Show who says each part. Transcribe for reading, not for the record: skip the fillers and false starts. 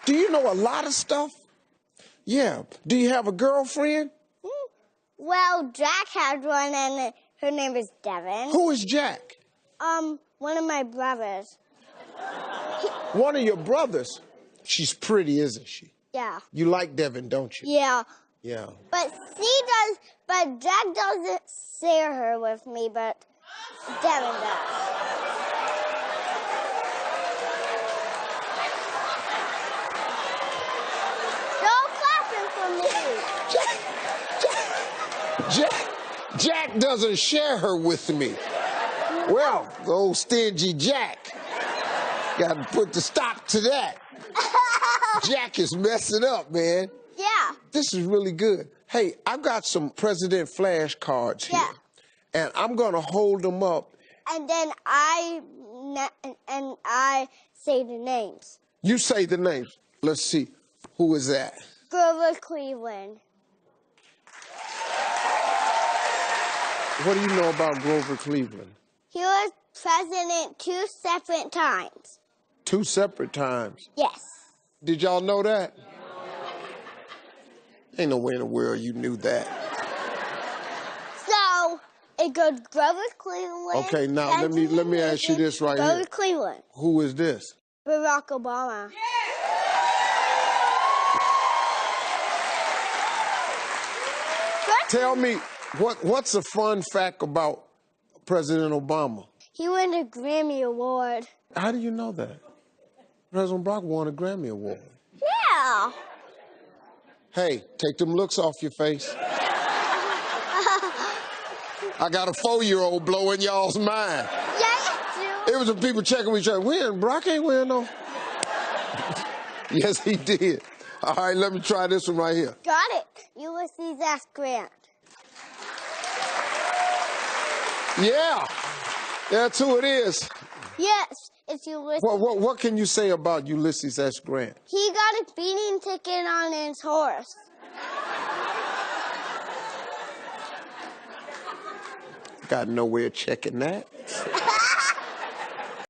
Speaker 1: Do you know a lot of stuff? Yeah. Do you have a girlfriend?
Speaker 2: Well, Jack has one, and her name is Devin.
Speaker 1: Who is Jack?
Speaker 2: One of my brothers.
Speaker 1: One of your brothers? She's pretty, isn't she?
Speaker 2: Yeah.
Speaker 1: You like Devin, don't you?
Speaker 2: Yeah.
Speaker 1: Yeah.
Speaker 2: But Jack doesn't share her with me, but Devin does. Don't clapping for me.
Speaker 1: Jack doesn't share her with me. Well, the old stingy Jack. Got to put the stop to that. Jack is messing up, man.
Speaker 2: Yeah.
Speaker 1: This is really good. Hey, I've got some President flashcards here.
Speaker 2: Yeah.
Speaker 1: And I'm going to hold them up.
Speaker 2: And then I say the names.
Speaker 1: You say the names. Let's see. Who is that?
Speaker 2: Grover Cleveland.
Speaker 1: What do you know about Grover Cleveland?
Speaker 2: He was president 2 separate times.
Speaker 1: 2 separate times?
Speaker 2: Yes.
Speaker 1: Did y'all know that? Ain't no way in the world you knew that.
Speaker 2: So, it goes Grover Cleveland.
Speaker 1: Okay, now let me ask you this right here.
Speaker 2: Grover Cleveland.
Speaker 1: Who is this?
Speaker 2: Barack Obama.
Speaker 1: Tell me, what's a fun fact about President Obama?
Speaker 2: He won a Grammy Award.
Speaker 1: How do you know that? President Barack won a Grammy Award.
Speaker 2: Yeah.
Speaker 1: Hey, take them looks off your face. I got a 4-year-old blowing y'all's mind.
Speaker 2: Yeah, you do.
Speaker 1: It was the people checking each other. When? Barack ain't wearing no. Yes, he did. All right, let me try this one right here.
Speaker 2: Got it. Ulysses S. Grant.
Speaker 1: Yeah, that's who it is.
Speaker 2: Yes, it's Ulysses.
Speaker 1: What can you say about Ulysses S. Grant?
Speaker 2: He got a speeding ticket on his horse.
Speaker 1: Got no way of checking that.